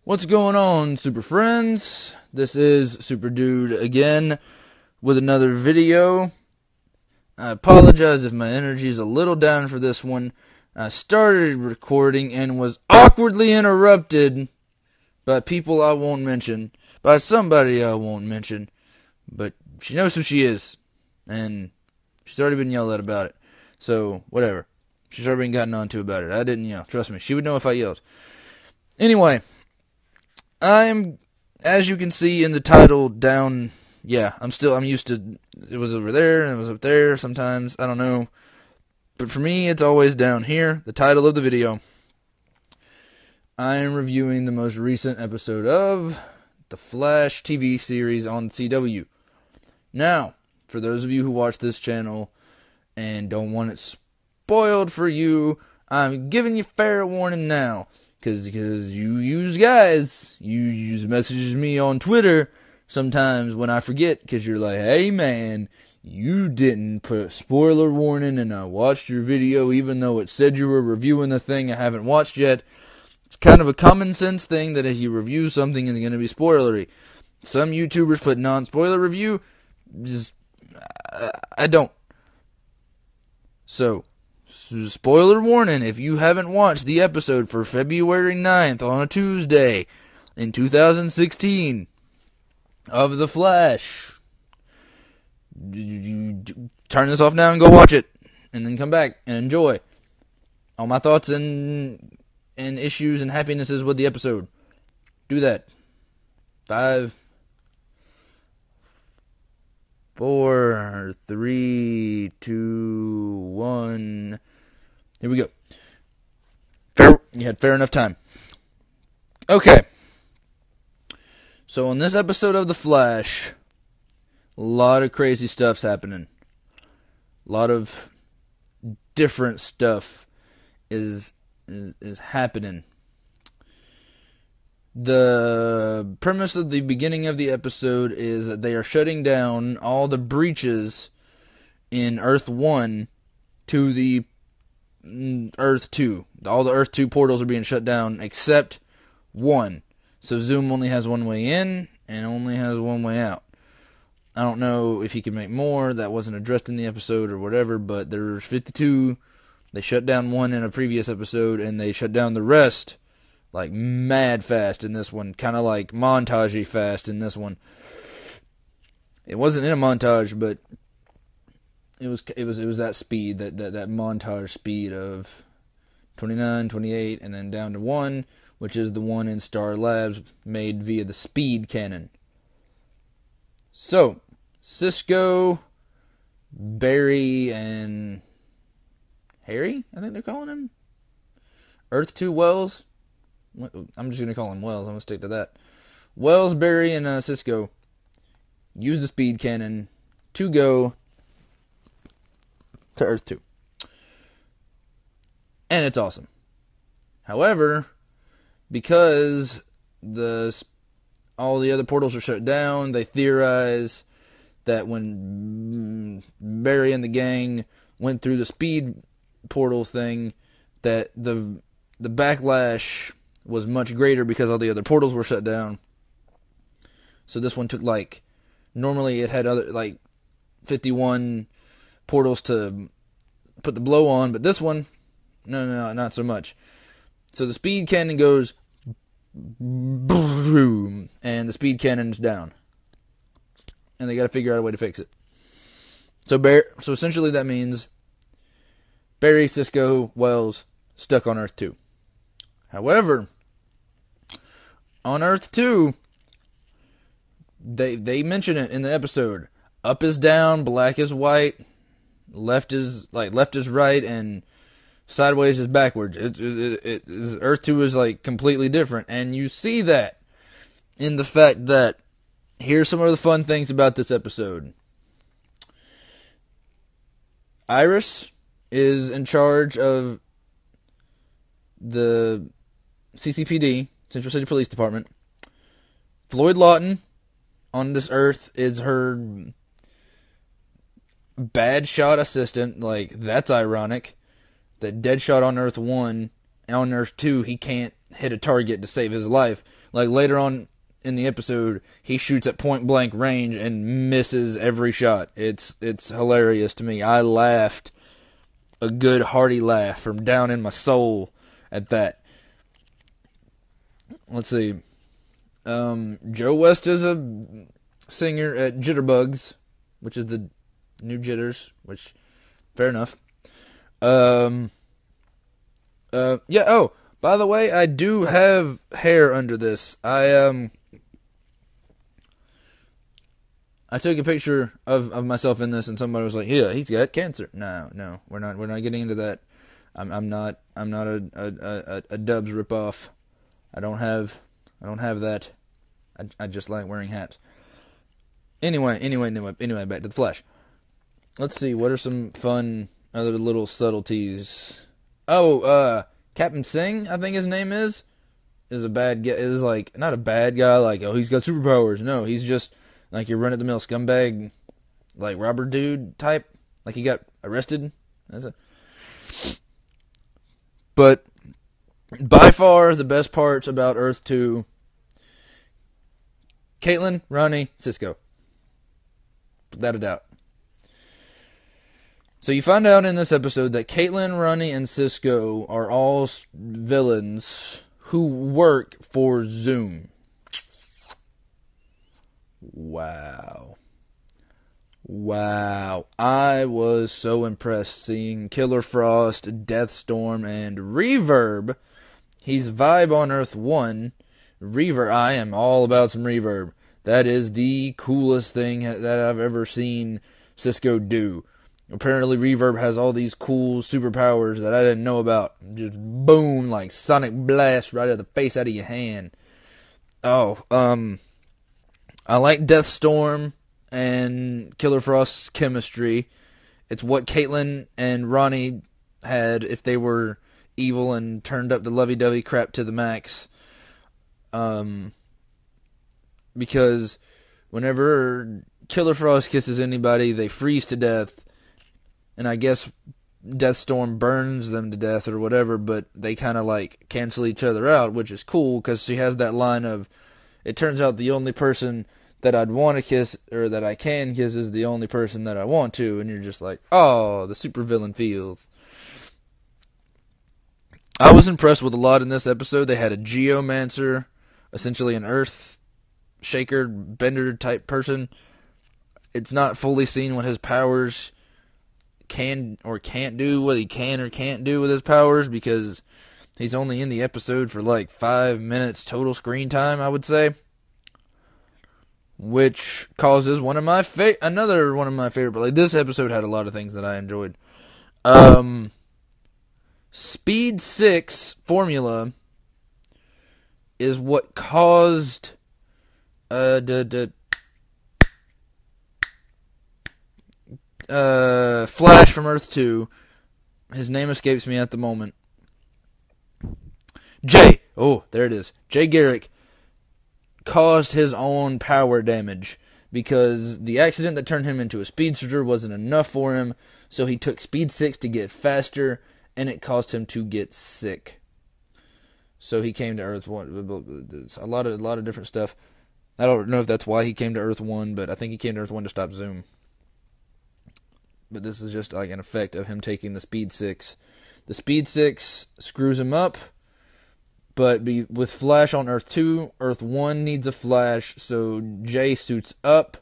What's going on, super friends? This is SuperDude again with another video. I apologize if my energy is a little down for this one. I started recording and was awkwardly interrupted by people I won't mention, by somebody I won't mention, but she knows who she is, and she's already been yelled at about it. So, whatever. She's already been gotten on to about it. I didn't yell. Trust me. She would know if I yelled. Anyway, I'm, as you can see in the title down, I'm used to, it was over there and it was up there sometimes, I don't know. But for me, it's always down here, the title of the video. I am reviewing the most recent episode of the Flash TV series on CW. Now, for those of you who watch this channel and don't want it spoiled for you, I'm giving you fair warning now. Because you use messages me on Twitter sometimes when I forget, because you're like, hey man, you didn't put a spoiler warning and I watched your video even though it said you were reviewing the thing I haven't watched yet. It's kind of a common sense thing that if you review something it's going to be spoilery. Some YouTubers put non-spoiler review, I don't. So, spoiler warning, if you haven't watched the episode for February 9th on a Tuesday in 2016 of The Flash, you turn this off now and go watch it, and then come back and enjoy all my thoughts and issues and happinesses with the episode. Do that. 5, 4, 3, 2, 1. Here we go. You had fair enough time. Okay. So on this episode of The Flash, a lot of crazy stuff's happening. A lot of different stuff is happening. The premise of the beginning of the episode is that they are shutting down all the breaches in Earth 1 to the Earth 2. All the Earth 2 portals are being shut down except one. So Zoom only has one way in and only has one way out. I don't know if he can make more. That wasn't addressed in the episode or whatever, but there's 52. They shut down one in a previous episode and they shut down the rest like mad fast in this one, kind of like montage-y fast in this one. It wasn't in a montage, but it was that speed, that montage speed of 29, 28, and then down to 1, which is the one in Star Labs made via the speed cannon. So, Cisco, Barry, and Harry, I think they're calling him? Earth 2 Wells? I'm just going to call him Wells. I'm going to stick to that. Wells, Barry, and Cisco use the speed cannon to go to Earth 2. And it's awesome. However, because all the other portals are shut down, they theorize that when Barry and the gang went through the speed portal thing, that the backlash was much greater because all the other portals were shut down. So this one took normally it had 51 portals to put the blow on, but this one, no, not so much. So the speed cannon goes boom, and the speed cannon's down. And they got to figure out a way to fix it. So essentially that means Barry, Cisco, Wells stuck on Earth 2. However, on Earth 2, they mention it in the episode. Up is down, black is white, left is right, and sideways is backwards. Earth 2 is completely different, and you see that in the fact that here's some of the fun things about this episode. Iris is in charge of the CCPD, Central City Police Department. Floyd Lawton on this Earth is her bad shot assistant. That's ironic. That Deadshot on Earth 1 and on Earth 2, he can't hit a target to save his life. Like later on in the episode, he shoots at point blank range and misses every shot. It's hilarious to me. I laughed a good hearty laugh from down in my soul at that. Let's see. Joe West is a singer at Jitterbugs, which is the new Jitters, which, fair enough. Yeah, oh, by the way, I do have hair under this. I took a picture of myself in this, and somebody was like, "Yeah, he's got cancer." No, we're not getting into that. I'm not a Dubs ripoff. I don't have that. I just like wearing hats. Anyway, back to the Flash. Let's see, what are some fun other little subtleties? Oh, Captain Singh, I think his name is a bad guy. Is like not a bad guy, like, oh, he's got superpowers. No, he's just like your run-of-the-mill scumbag, like robber dude type. Like he got arrested. But by far the best parts about Earth 2, Caitlin, Ronnie, Cisco. Without a doubt. So you find out in this episode that Caitlin, Ronnie, and Cisco are all villains who work for Zoom. Wow. I was so impressed seeing Killer Frost, Deathstorm, and Reverb. He's Vibe on Earth 1. Reverb, I am all about some Reverb. That is the coolest thing that I've ever seen Cisco do. Apparently Reverb has all these cool superpowers that I didn't know about. Just boom, like sonic blast right out of the face out of your hand. Oh, I like Deathstorm and Killer Frost's chemistry. It's what Caitlin and Ronnie had if they were evil and turned up the lovey-dovey crap to the max. Because whenever Killer Frost kisses anybody, they freeze to death. And I guess Deathstorm burns them to death or whatever, but they kind of like cancel each other out, which is cool because she has that line of, it turns out the only person that I'd want to kiss or that I can kiss is the only person that I want to, and you're just like, oh, the supervillain feels. I was impressed with a lot in this episode. They had a Geomancer, essentially an earth shaker, bender type person. It's not fully seen what his powers can or can't do, what he can or can't do with his powers, because he's only in the episode for like 5 minutes total screen time, I would say. Which causes another one of my favorite, but like this episode had a lot of things that I enjoyed. Speed 6 formula is what caused Flash from Earth 2. His name escapes me at the moment. Jay. Oh, there it is. Jay Garrick caused his own power damage because the accident that turned him into a speedster wasn't enough for him, so he took Speed 6 to get faster, and it caused him to get sick. So he came to Earth 1. A lot of different stuff. I don't know if that's why he came to Earth 1, but I think he came to Earth 1 to stop Zoom. But this is just like an effect of him taking the Speed 6. The Speed 6 screws him up, but with Flash on Earth 2, Earth 1 needs a Flash, so Jay suits up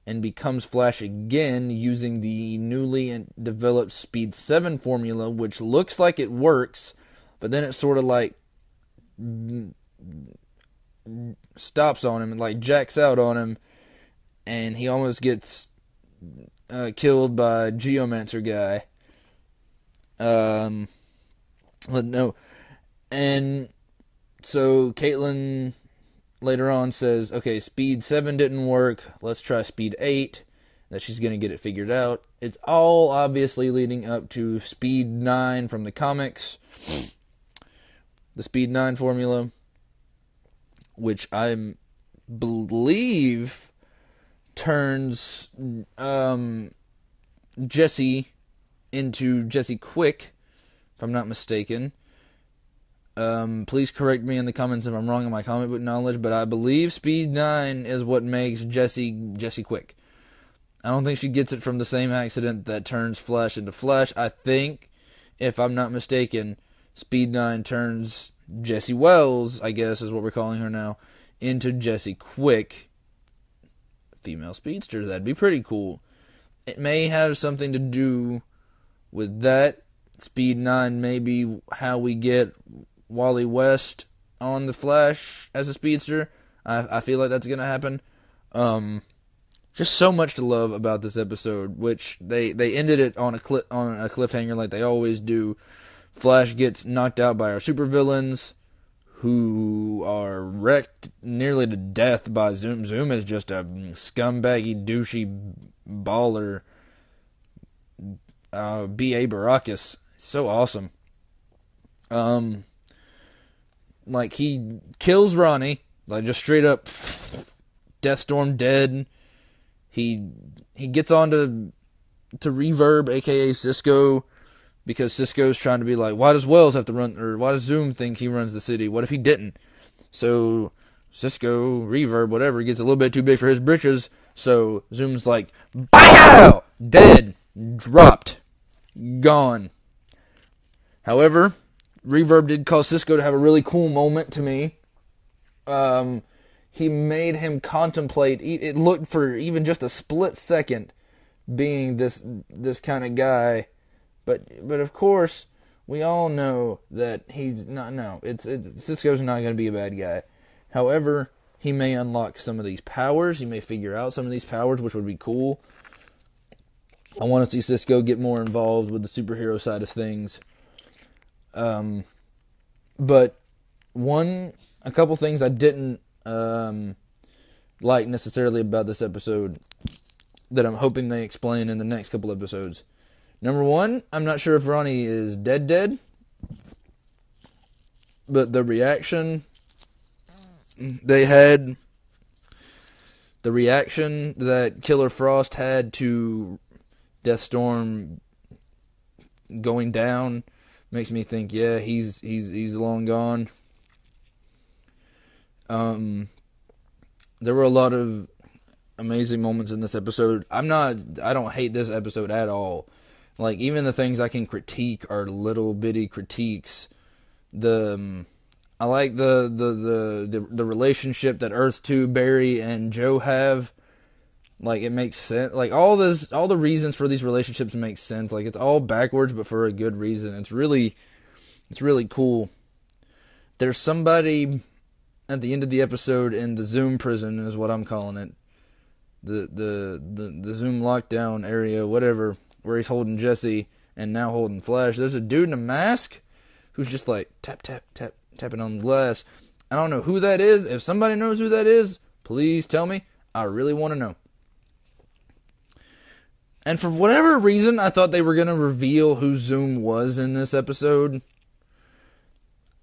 and becomes Flash again using the newly developed Speed 7 formula, which looks like it works, but then it sort of like stops on him and like jacks out on him, and he almost gets killed by Geomancer guy. No. And so Caitlin later on says, okay, Speed 7 didn't work, let's try Speed 8, that she's going to get it figured out. It's all obviously leading up to Speed 9 from the comics. The Speed 9 formula, which I believe turns Jesse into Jesse Quick, if I'm not mistaken. Please correct me in the comments if I'm wrong in my comic book knowledge, but I believe Speed 9 is what makes Jessie quick. I don't think she gets it from the same accident that turns Flash into Flash. I think, if I'm not mistaken, Speed 9 turns Jessie Wells, I guess is what we're calling her now, into Jessie Quick, female speedster. That'd be pretty cool. It may have something to do with that. Speed 9 may be how we get Wally West on the Flash as a speedster. I feel like that's going to happen. Just so much to love about this episode, which they ended it on a cliffhanger like they always do. Flash gets knocked out by our supervillains, who are wrecked nearly to death by Zoom. Zoom is just a scumbaggy, douchey baller. B.A. Baracus. So awesome. Like, he kills Ronnie, like, just straight up Deathstorm dead. He gets on to Reverb, aka Cisco, because Cisco's trying to be like, why does Wells have to run, or why does Zoom think he runs the city? What if he didn't? So Cisco, Reverb, whatever, gets a little bit too big for his britches, so Zoom's like, BOW! Dead. Dropped. Gone. However, Reverb did cause Cisco to have a really cool moment to me. He made him contemplate, it looked for even just a split second, being this kind of guy. But of course, we all know that he's not. No, Cisco's not going to be a bad guy. However, he may unlock some of these powers. He may figure out some of these powers, which would be cool. I want to see Cisco get more involved with the superhero side of things. But a couple things I didn't like necessarily about this episode that I'm hoping they explain in the next couple episodes. Number one, I'm not sure if Ronnie is dead, but the reaction they had, the reaction that Killer Frost had to Deathstorm going down makes me think, yeah, he's long gone. There were a lot of amazing moments in this episode. I don't hate this episode at all. Like, even the things I can critique are little bitty critiques. I like the relationship that Earth 2, Barry, and Joe have. Like, it makes sense. Like, all the reasons for these relationships make sense. Like, it's all backwards, but for a good reason. It's really cool. There's somebody at the end of the episode in the Zoom prison, is what I'm calling it. The Zoom lockdown area, whatever, where he's holding Jesse and now holding Flash. There's a dude in a mask who's just like tapping on the glass. I don't know who that is. If somebody knows who that is, please tell me. I really want to know. And for whatever reason, I thought they were going to reveal who Zoom was in this episode.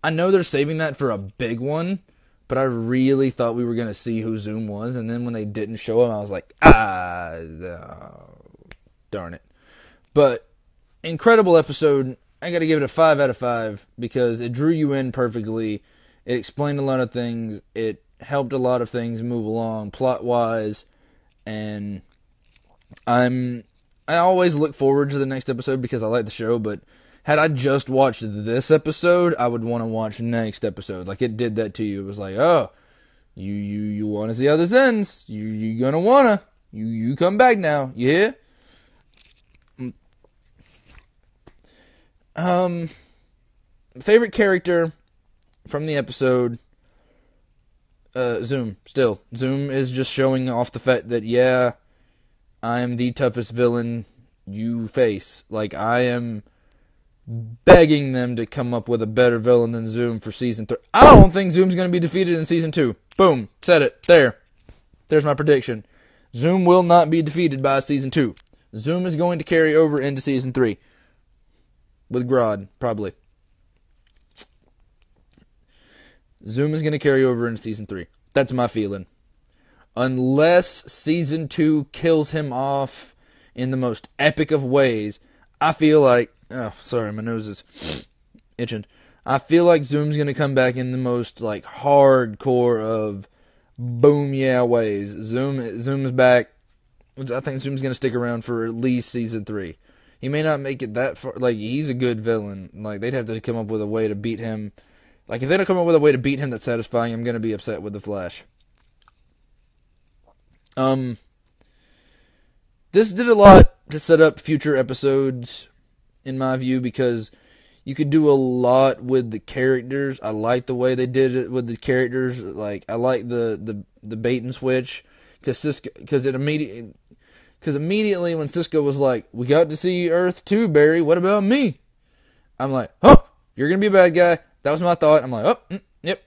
I know they're saving that for a big one, but I really thought we were going to see who Zoom was. And then when they didn't show him, I was like, darn it. But incredible episode. I got to give it a 5 out of 5 because it drew you in perfectly. It explained a lot of things. It helped a lot of things move along plot-wise. And I always look forward to the next episode because I like the show, but had I just watched this episode, I would want to watch next episode. Like, it did that to you. It was like, oh, you want to see how this ends. You gonna wanna. You come back now. Yeah? Favorite character from the episode, Zoom, still. Zoom is just showing off the fact that, yeah, I am the toughest villain you face. Like, I am begging them to come up with a better villain than Zoom for Season 3. I don't think Zoom's going to be defeated in Season 2. Boom. Said it. There's my prediction. Zoom will not be defeated by Season 2. Zoom is going to carry over into Season 3. With Grodd, probably. Zoom is going to carry over into Season 3. That's my feeling. Unless Season 2 kills him off in the most epic of ways, I feel like... Oh, sorry, my nose is itching. I feel like Zoom's going to come back in the most, like, hardcore of boom yeah ways. Zoom's back. I think Zoom's going to stick around for at least season 3. He may not make it that far. Like, he's a good villain. Like, they'd have to come up with a way to beat him. Like, if they don't come up with a way to beat him that's satisfying, I'm going to be upset with the Flash. This did a lot to set up future episodes, in my view, because you could do a lot with the characters. I like the way they did it with the characters. Like, I like the bait and switch, because immediately when Cisco was like, "We got to see Earth too, Barry. What about me?" I'm like, "Oh, you're gonna be a bad guy." That was my thought. I'm like, "Oh, yep,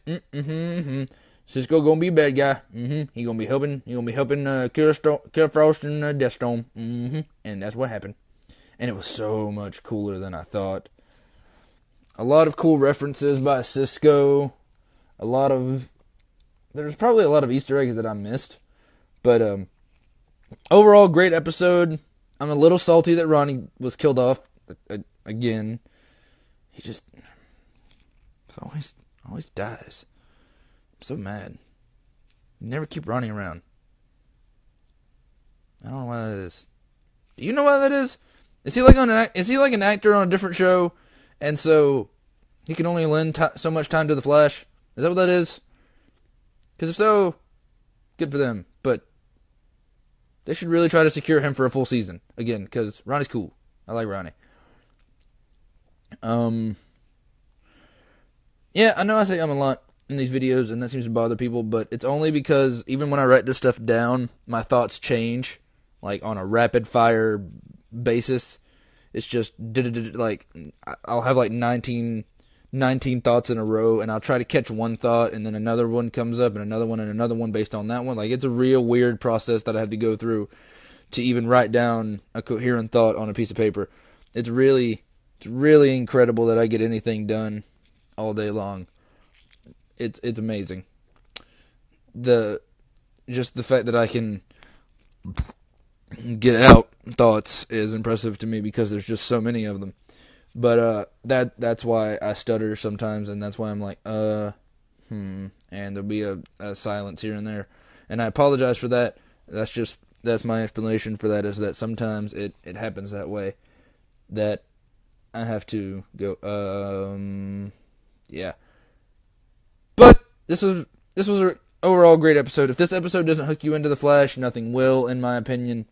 Cisco gonna be a bad guy. He gonna be helping. Kill Frost and Deathstorm. And that's what happened. And it was so much cooler than I thought. A lot of cool references by Cisco. There's probably a lot of Easter eggs that I missed, but overall, great episode. I'm a little salty that Ronnie was killed off again. He just always dies. I'm so mad. You never keep Ronnie around. I don't know why that is. Do you know why that is? Is he like an actor on a different show, and so he can only lend so much time to the Flash? Is that what that is? Because if so, good for them. But they should really try to secure him for a full season again, because Ronnie's cool. I like Ronnie. Yeah, I know I say a lot in these videos, and that seems to bother people, but it's only because even when I write this stuff down, my thoughts change, like on a rapid fire basis. It's just like I'll have like 19 thoughts in a row, and I'll try to catch one thought, and then another one comes up, and another one based on that one. Like, it's a real weird process that I have to go through to even write down a coherent thought on a piece of paper. It's really incredible that I get anything done all day long. It's amazing. Just the fact that I can get out thoughts is impressive to me, because there's just so many of them. But that's why I stutter sometimes, and that's why I'm like, and there'll be a silence here and there. And I apologize for that. That's my explanation for that, is that sometimes it happens that way, that I have to go, yeah. But this was an overall great episode. If this episode doesn't hook you into the Flash, nothing will, in my opinion.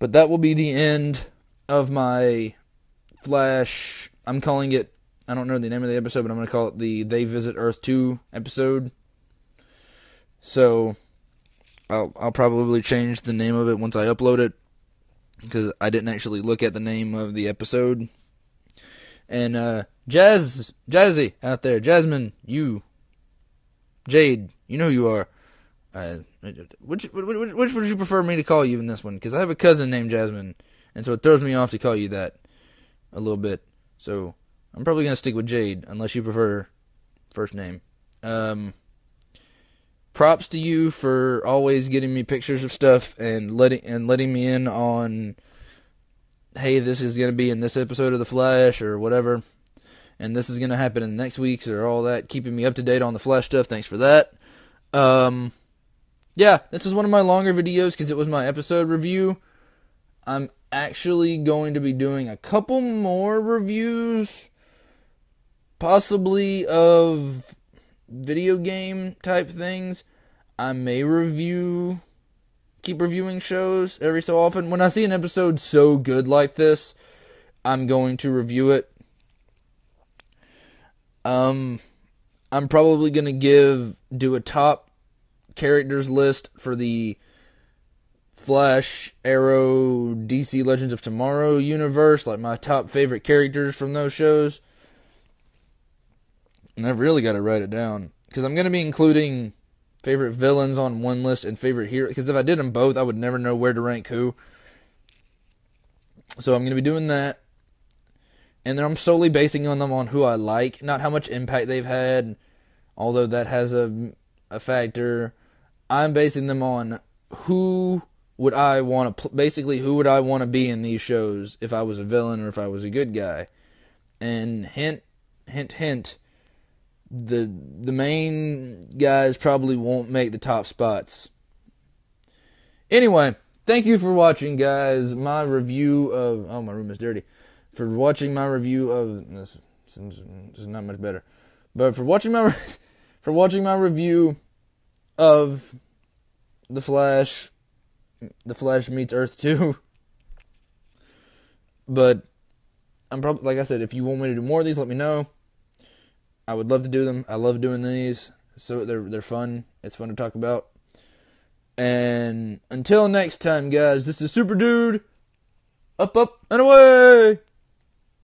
But that will be the end of my Flash. I'm calling it, I don't know the name of the episode, but I'm going to call it the They Visit Earth 2 episode. So I'll probably change the name of it once I upload it, because I didn't actually look at the name of the episode. And Jazzy out there, Jasmine, Jade, you know who you are. Which would you prefer me to call you in this one? Because I have a cousin named Jasmine, and so it throws me off to call you that a little bit. So I'm probably going to stick with Jade, unless you prefer first name. Props to you for always getting me pictures of stuff and letting me in on, hey, this is going to be in this episode of The Flash or whatever, and this is going to happen in the next week's or all that, keeping me up to date on the Flash stuff. Thanks for that. Yeah, this is one of my longer videos because it was my episode review. I'm actually going to be doing a couple more reviews, possibly of video game type things. I may keep reviewing shows every so often. When I see an episode so good like this, I'm going to review it. I'm probably going to do a top characters list for the Flash, Arrow, DC Legends of Tomorrow universe, like my top favorite characters from those shows. And I've really got to write it down, because I'm going to be including favorite villains on one list and favorite heroes, because if I did them both, I would never know where to rank who. So I'm going to be doing that. And then I'm solely basing on them on who I like, not how much impact they've had, although that has a factor. I'm basing them on who would I want to be in these shows if I was a villain or if I was a good guy. And hint, hint, hint, the main guys probably won't make the top spots. Anyway, thank you for watching, guys. My review of... Oh, my room is dirty. For watching my review of... This is not much better. But for watching my review of The Flash meets Earth 2. But I'm probably, like I said, if you want me to do more of these, let me know. I would love to do them. I love doing these. So they're fun. It's fun to talk about. And until next time, guys, this is SuperDude. Up, and away!